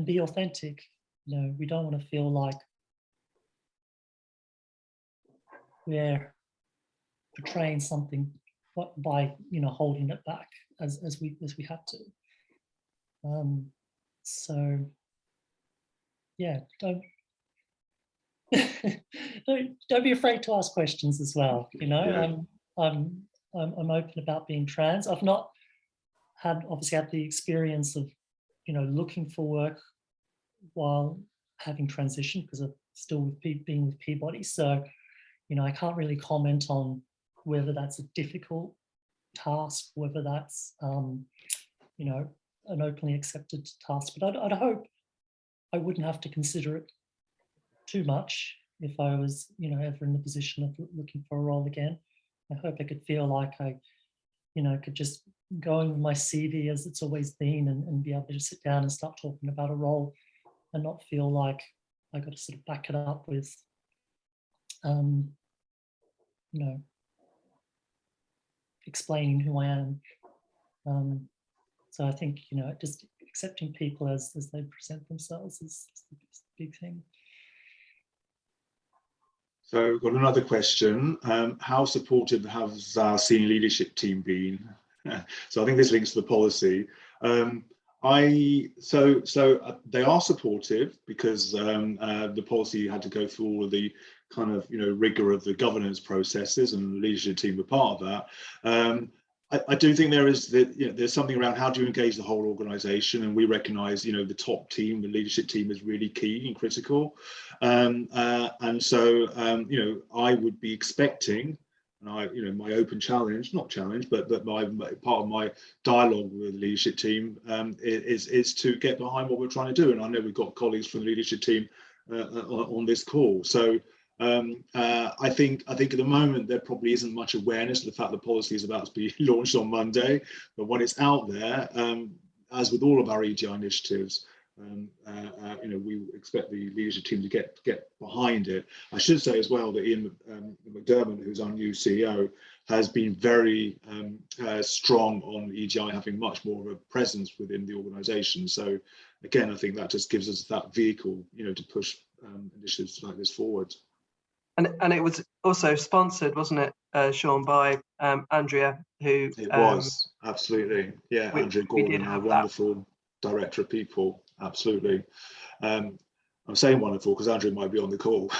be authentic. We don't want to feel like we're portraying something by holding it back as we have to. So don't don't be afraid to ask questions as well. I'm open about being trans. I've not obviously had the experience of looking for work while having transitioned, because I'm still being with Peabody. So I can't really comment on whether that's a difficult task, whether that's an openly accepted task. But I'd hope I wouldn't have to consider it too much if I was ever in the position of looking for a role again. I hope I could feel like I could just go in with my CV as it's always been, and be able to sit down and start talking about a role, and not feel like I got to sort of back it up with explaining who I am. So I think, you know, just accepting people as they present themselves is the big thing. So we've got another question. How supportive has our senior leadership team been? So I think this links to the policy. They are supportive because the policy had to go through all of the kind of, you know, rigor of the governance processes, and the leadership team were part of that. I do think there is there's something around how do you engage the whole organisation, and we recognise, you know, the top team, the leadership team, is really key and critical, and so you know, I would be expecting, and you know, my open challenge, not challenge, but my part of my dialogue with the leadership team is to get behind what we're trying to do, and I know we've got colleagues from the leadership team on this call, so. I think at the moment there probably isn't much awareness of the fact the policy is about to be launched on Monday, but when it's out there, as with all of our EDI initiatives, you know, we expect the leadership team to get behind it. I should say as well that Ian McDermott, who's our new CEO, has been very strong on EDI having much more of a presence within the organisation. So again, I think that just gives us that vehicle, you know, to push initiatives like this forward. And it was also sponsored, wasn't it, Sean, by Andrea, who... It was, absolutely. Yeah, Andrea Gordon, our wonderful director of people, absolutely. I'm saying wonderful because Andrea might be on the call.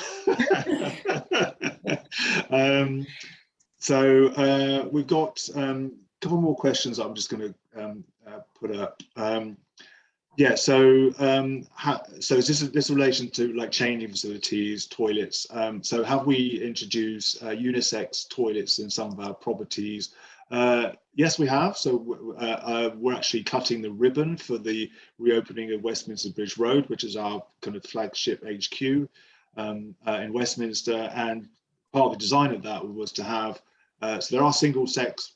So we've got a couple more questions I'm just going to put up. Yeah, so so is this in relation to like changing facilities, toilets? So have we introduced unisex toilets in some of our properties? Yes, we have. So we're actually cutting the ribbon for the reopening of Westminster Bridge Road, which is our kind of flagship HQ in Westminster. And part of the design of that was to have, so there are single sex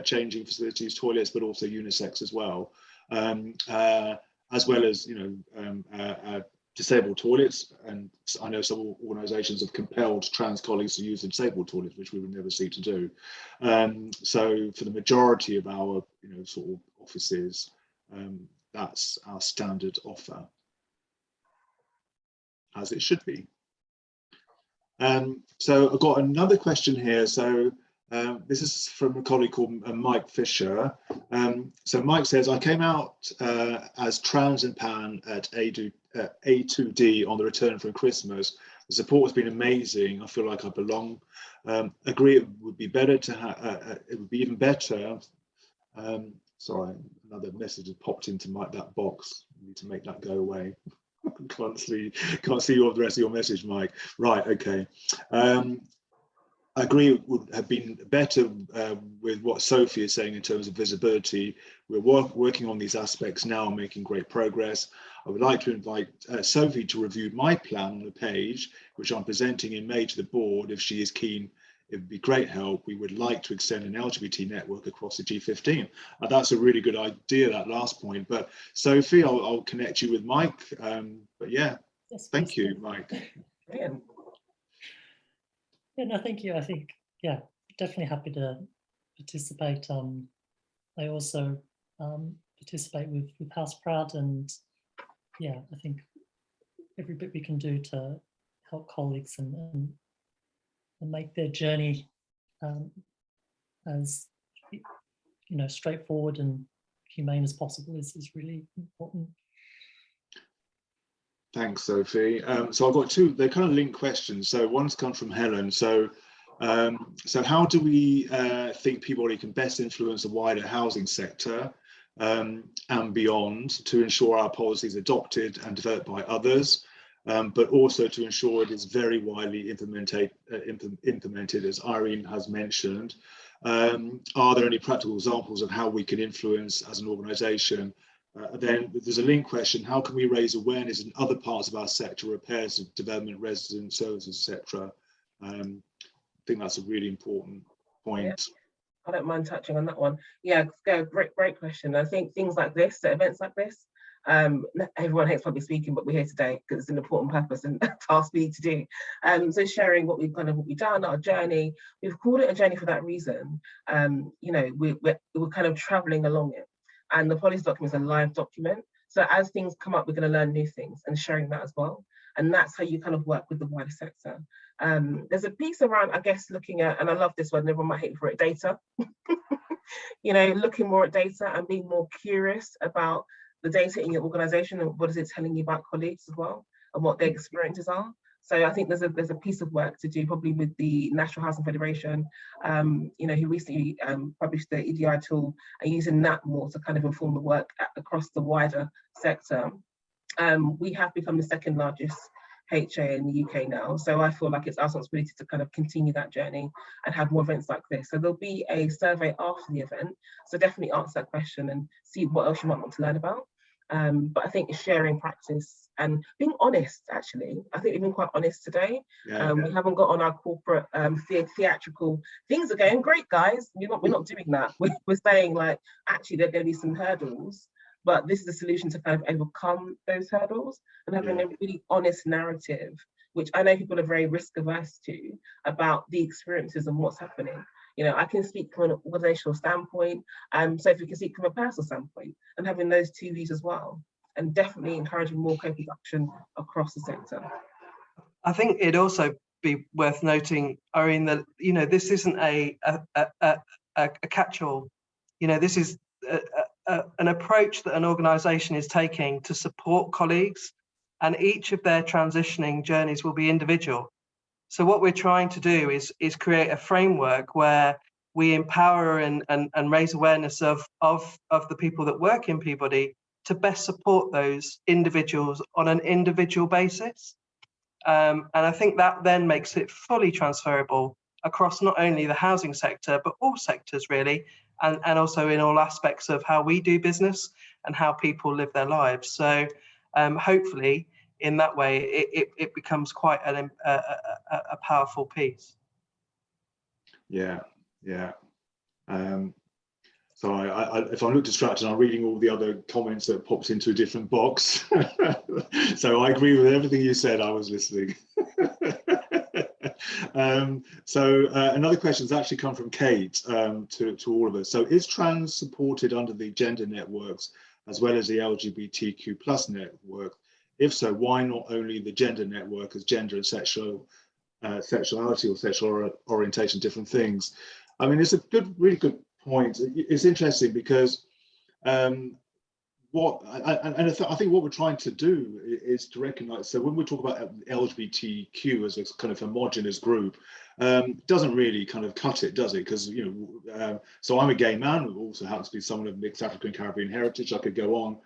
changing facilities, toilets, but also unisex as well. As well as, you know, disabled toilets, and I know some organisations have compelled trans colleagues to use the disabled toilets, which we would never seek to do. So for the majority of our, you know, sort of offices, that's our standard offer, as it should be. So I've got another question here. So this is from a colleague called Mike Fisher. So Mike says, I came out as trans and pan at A2D on the return from Christmas. The support has been amazing. I feel like I belong. Agree it would be better to have, it would be even better. Sorry, another message has popped into that box. I need to make that go away. Can't see the rest of your message, Mike. Right, okay. I agree it would have been better with what Sophie is saying in terms of visibility. We're working on these aspects now and making great progress. I would like to invite Sophie to review my plan on the page, which I'm presenting in May to the board. If she is keen, it would be great help. We would like to extend an LGBT network across the G15. That's a really good idea, that last point. But Sophie, I'll connect you with Mike. But yeah, yes, thank you, Mike. Brilliant. Yeah, no, thank you. I think, yeah, definitely happy to participate. I also participate with House Proud, and yeah, I think every bit we can do to help colleagues and make their journey as, you know, straightforward and humane as possible is really important. Thanks, Sophie. So I've got two, they're kind of linked questions. So one's come from Helen. So so how do we think Peabody can best influence the wider housing sector and beyond to ensure our policies adopted and developed by others, but also to ensure it is very widely implemented, as Irene has mentioned? Are there any practical examples of how we can influence as an organisation? Then there's a link question: how can we raise awareness in other parts of our sector, repairs, development, resident services, etc.? I think that's a really important point. Yeah, I don't mind touching on that one. Yeah, great question. I think things like this, events like this, Everyone hates public speaking, but we're here today because it's an important purpose and task we need to do. So sharing what we've done, our journey. We've called it a journey for that reason. You know, we're kind of traveling along it, and the policy document is a live document. So as things come up, we're going to learn new things and sharing that as well. And that's how you kind of work with the wider sector. There's a piece around, I guess, looking at, and I love this one, everyone might hate me for it, data. You know, looking more at data and being more curious about the data in your organization and what is it telling you about colleagues as well, and what their experiences are. So I think there's a piece of work to do probably with the National Housing Federation, you know, who recently published the EDI tool, and using that more to kind of inform the work across the wider sector. We have become the second largest HA in the UK now, so I feel like it's our responsibility to kind of continue that journey and have more events like this. So there'll be a survey after the event, so definitely answer that question and see what else you might want to learn about. But I think sharing practice and being honest, actually. I think we've been quite honest today. Yeah. We haven't got on our corporate theatrical, things are going great, guys. We're not doing that. We're saying, like, actually, there are going to be some hurdles, but this is a solution to kind of overcome those hurdles and having a really honest narrative, which I know people are very risk averse to, about the experiences and what's happening. You know, I can speak from an organizational standpoint, so if we can speak from a personal standpoint, and having those two views as well, and definitely encouraging more co-production across the sector. I think it'd also be worth noting, Irene, that, you know, this isn't a catch-all. You know, this is an approach that an organization is taking to support colleagues, and each of their transitioning journeys will be individual. So what we're trying to do is create a framework where we empower and raise awareness of the people that work in Peabody to best support those individuals on an individual basis. And I think that then makes it fully transferable across not only the housing sector, but all sectors really, and also in all aspects of how we do business and how people live their lives. So hopefully, in that way, it becomes quite a powerful piece. Yeah. So if I look distracted, I'm reading all the other comments that popped into a different box. So I agree with everything you said. I was listening. Another question has actually come from Kate to all of us. So is trans supported under the gender networks as well as the LGBTQ plus network? If so, why not only the gender network, as gender and sexuality or sexual orientation, different things? I mean, it's a really good point. It's interesting because I think what we're trying to do is to recognize, so when we talk about LGBTQ as a kind of homogenous group, doesn't really kind of cut it, does it? Because, you know, so I'm a gay man who also happens to be someone of mixed African Caribbean heritage. I could go on.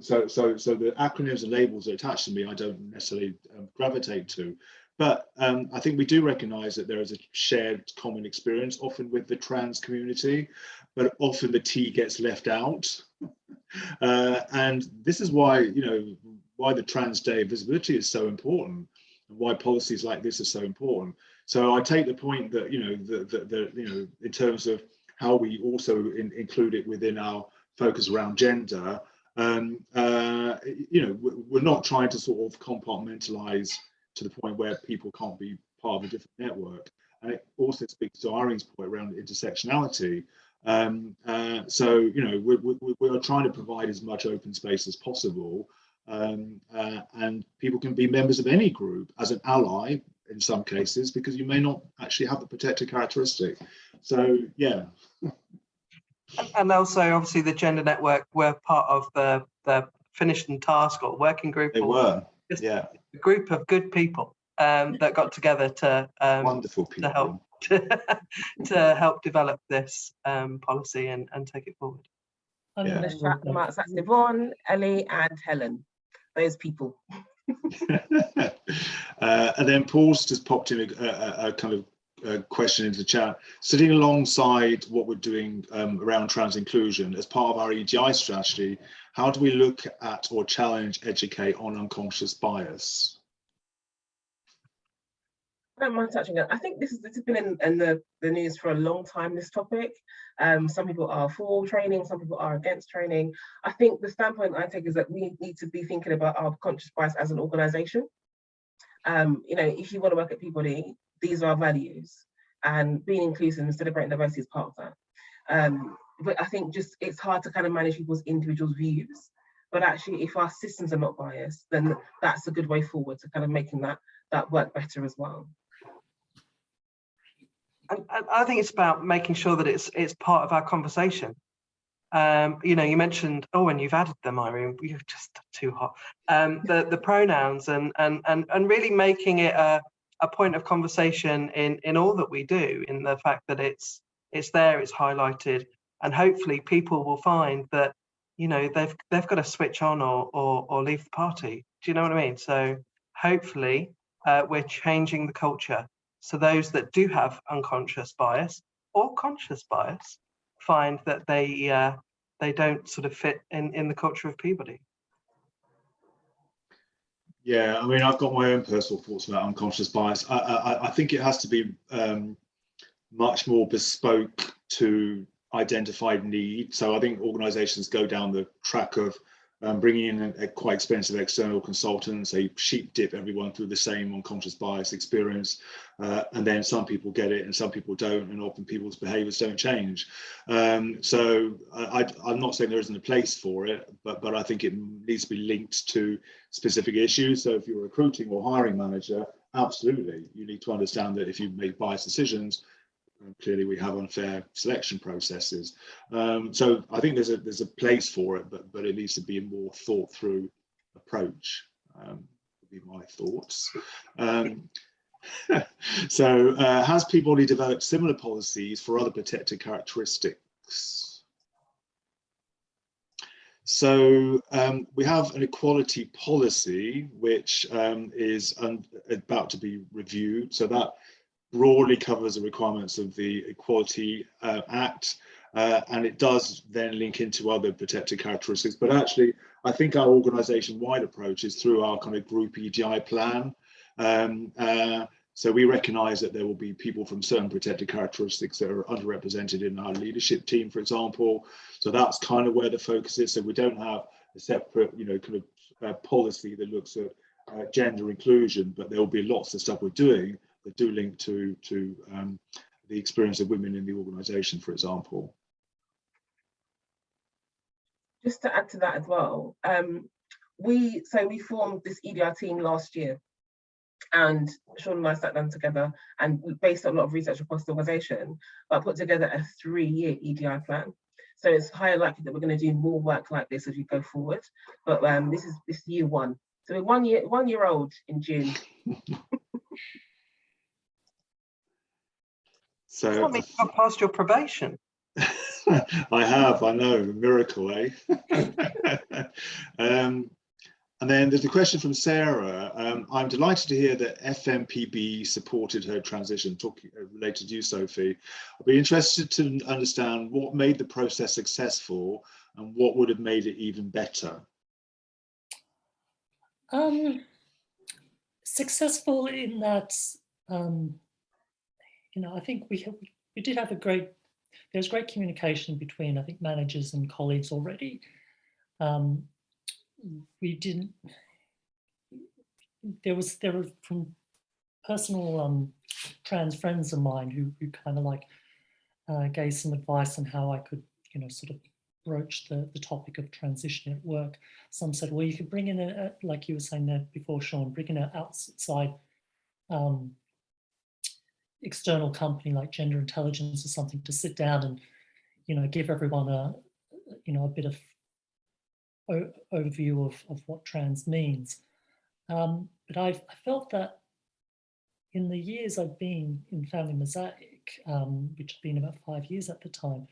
So the acronyms and labels that are attached to me, I don't necessarily gravitate to. But I think we do recognise that there is a shared common experience, often with the trans community, but often the T gets left out. And this is why, you know, why the Trans Day of Visibility is so important, and why policies like this are so important. So I take the point that, you know, you know, in terms of how we also include it within our focus around gender, you know, we're not trying to sort of compartmentalize to the point where people can't be part of a different network. And it also speaks to Irene's point around intersectionality. So, you know, we are trying to provide as much open space as possible, and people can be members of any group as an ally in some cases, because you may not actually have the protected characteristic. So, yeah. And also, obviously, the gender network were part of the finished and task or working group. They were, yeah. A group of good people that got together to wonderful people to help develop this policy and take it forward. I'm going to shout them out. So that's Yvonne, Ellie, and Helen. Those people. And then Paul's just popped in a kind of question into the chat. Sitting alongside what we're doing around trans inclusion as part of our EDI strategy, how do we look at or challenge, educate on unconscious bias? I don't mind touching on. I think this has been in the news for a long time, this topic. Some people are for training, some people are against training. I think the standpoint I take is that we need to be thinking about our conscious bias as an organisation. You know, if you want to work at Peabody, these are our values, and being inclusive and celebrating diversity is part of that. But I think just it's hard to kind of manage people's individual views. But actually, if our systems are not biased, then that's a good way forward to kind of making that work better as well. And I think it's about making sure that it's part of our conversation. You know, you mentioned, oh, and you've added them, Irene, you're just too hot. The pronouns and really making it a point of conversation in all that we do, in the fact that it's there, it's highlighted, and hopefully people will find that, you know, they've got to switch on or leave the party. Do you know what I mean? So hopefully we're changing the culture. So those that do have unconscious bias or conscious bias find that they don't sort of fit in the culture of Peabody. Yeah, I mean, I've got my own personal thoughts about unconscious bias. I think it has to be much more bespoke to identified need. So I think organizations go down the track of bringing in a quite expensive external consultants. They sheep dip everyone through the same unconscious bias experience, and then some people get it and some people don't, and often people's behaviors don't change. So I'm not saying there isn't a place for it, but I think it needs to be linked to specific issues. So if you're a recruiting or hiring manager, absolutely, you need to understand that if you make biased decisions, clearly we have unfair selection processes. So I think there's a place for it, but it needs to be a more thought through approach, would be my thoughts. So has Peabody developed similar policies for other protected characteristics? So we have an equality policy, which is about to be reviewed. So that broadly covers the requirements of the Equality Act, and it does then link into other protected characteristics. But actually, I think our organisation-wide approach is through our kind of group EDI plan. So we recognise that there will be people from certain protected characteristics that are underrepresented in our leadership team, for example. So that's kind of where the focus is. So we don't have a separate, you know, kind of policy that looks at gender inclusion, but there will be lots of stuff we're doing that do link to the experience of women in the organisation, for example. Just to add to that as well, we formed this EDI team last year, and Sean and I sat down together and we based on a lot of research across the organisation, but put together a 3-year EDI plan. So it's highly likely that we're going to do more work like this as we go forward. But this is year 1. So we're one year old in June. So I mean, you got past your probation. I have, I know, miracle, eh? And then there's a question from Sarah. I'm delighted to hear that FMPB supported her transition, related to you, Sophie. I'd be interested to understand what made the process successful and what would have made it even better. Successful in that, you know, I think we did have there's great communication between, I think, managers and colleagues already. There were from personal trans friends of mine who kind of like gave some advice on how I could, you know, sort of broach the topic of transition at work. Some said, well, you could bring in like you were saying there before, Sean, bring in an outside external company like Gender Intelligence or something to sit down and, you know, give everyone a bit of overview of what trans means. But I felt that in the years I've been in Family Mosaic, which had been about 5 years at the time,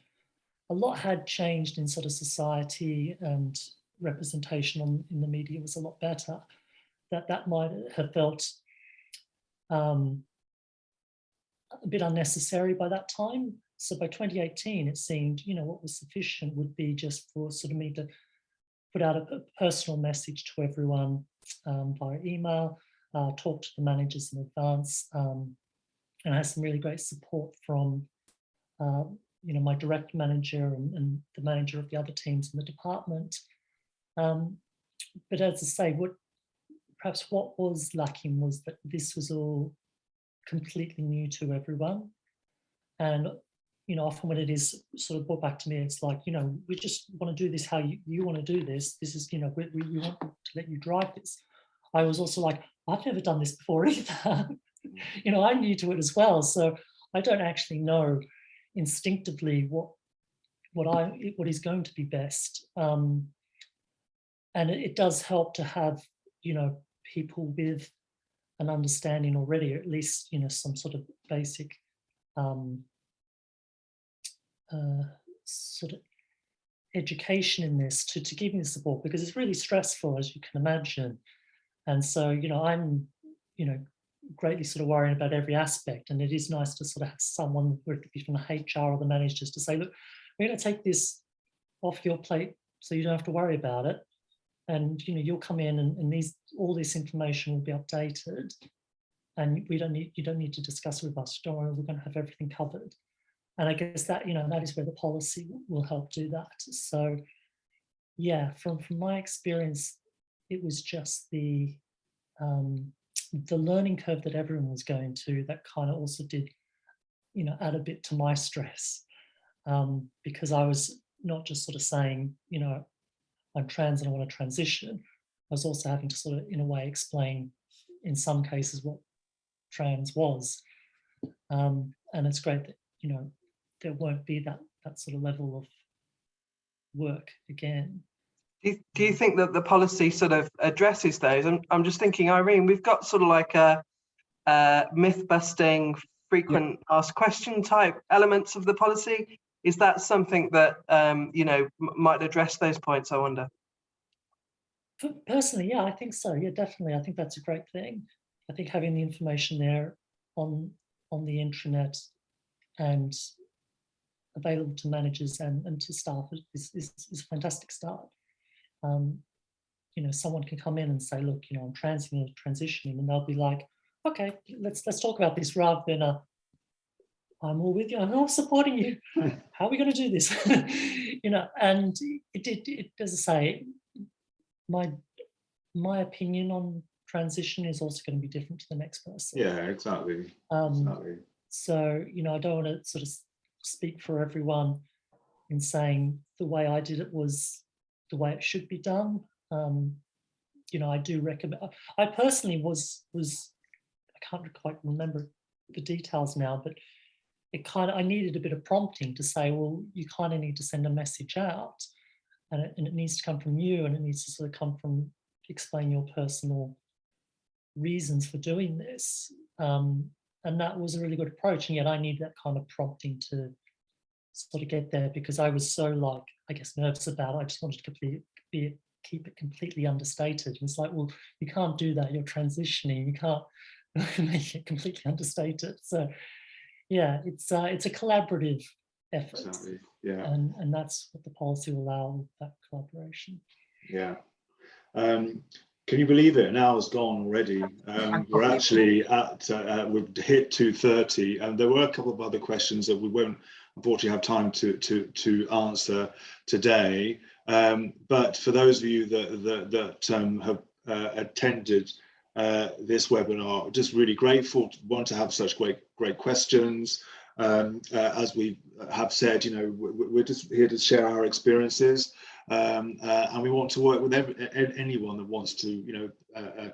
a lot had changed in sort of society, and representation in the media was a lot better. That might have felt a bit unnecessary by that time. So by 2018, it seemed, you know, what was sufficient would be just for sort of me to put out a personal message to everyone via email, talk to the managers in advance, and I had some really great support from you know, my direct manager and the manager of the other teams in the department. But as I say, perhaps what was lacking was that this was all completely new to everyone. And, you know, often when it is sort of brought back to me, it's like, you know, we just want to do this how you want to do this. This is, you know, we want to let you drive this. I was also like, I've never done this before either. You know, I'm new to it as well. So I don't actually know instinctively what is going to be best. And it does help to have, you know, people with an understanding already, or at least, you know, some sort of basic sort of education in this to give me support, because it's really stressful, as you can imagine. And so, you know, I'm, you know, greatly sort of worrying about every aspect, and it is nice to sort of have someone, whether it be from the HR or the managers, to say, look, we're going to take this off your plate so you don't have to worry about it. And, you know, you'll come in and all this information will be updated, and you don't need to discuss it with us. Don't worry, we're going to have everything covered. And I guess that, you know, that is where the policy will help do that. So yeah, from my experience, it was just the learning curve that everyone was going to that kind of also did, you know, add a bit to my stress, because I was not just sort of saying, you know, I'm trans and I want to transition. I was also having to sort of, in a way, explain in some cases what trans was. And it's great that, you know, there won't be that sort of level of work again. Do you think that the policy sort of addresses those? I'm just thinking, Irene, we've got sort of like a myth-busting, frequent asked question type elements of the policy. Is that something that, you know, might address those points, I wonder? Personally, yeah, I think so. Yeah, definitely. I think that's a great thing. I think having the information there on the intranet and available to managers and to staff is a fantastic start. You know, someone can come in and say, look, you know, I'm transitioning, and they'll be like, okay, let's talk about this, rather than I'm all with you, I'm all supporting you. How are we going to do this? You know, and it as I say, my opinion on transition is also going to be different to the next person. Yeah, exactly. Exactly. So, you know, I don't want to sort of speak for everyone in saying the way I did it was the way it should be done. You know, I do recommend. I personally was I can't quite remember the details now, but I needed a bit of prompting to say, well, you kind of need to send a message out, and it needs to come from you, and it needs to sort of come from, explain your personal reasons for doing this. And that was a really good approach, and yet I need that kind of prompting to sort of get there, because I was so, like, I guess, nervous about it. I just wanted to keep it completely understated. And it's like, well, you can't do that, you're transitioning, you can't make it completely understated. So yeah, it's a collaborative effort. Exactly. Yeah. And that's what the policy will allow, that collaboration. Yeah. Can you believe it? An hour's gone already. We're actually at, we've hit 2:30, and there were a couple of other questions that we won't unfortunately have time to answer today. But for those of you that have attended this webinar, just really grateful to have such great questions. As we have said, you know, we're just here to share our experiences. And we want to work with anyone that wants to, you know,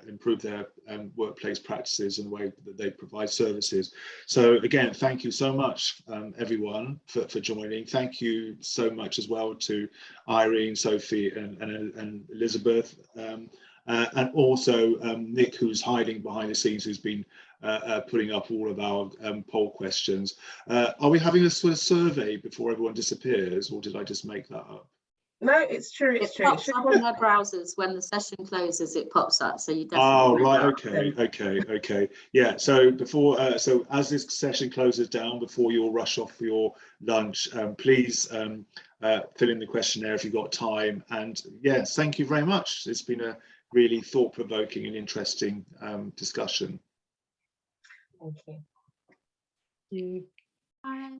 improve their workplace practices and the way that they provide services. So again, thank you so much, everyone, for joining. Thank you so much as well to Irene, Sophie, and Elizabeth, and also Nick, who's hiding behind the scenes, who's been putting up all of our poll questions. Are we having a sort of survey before everyone disappears, or did I just make that up? No, it's true. It's true. Pops up in their browsers when the session closes. It pops up, so you definitely. Oh right, okay. Yeah. So before, so as this session closes down, before you'll rush off for your lunch, please fill in the questionnaire if you've got time. And yes, thank you very much. It's been a really thought-provoking and interesting discussion. Thank you. You. Bye.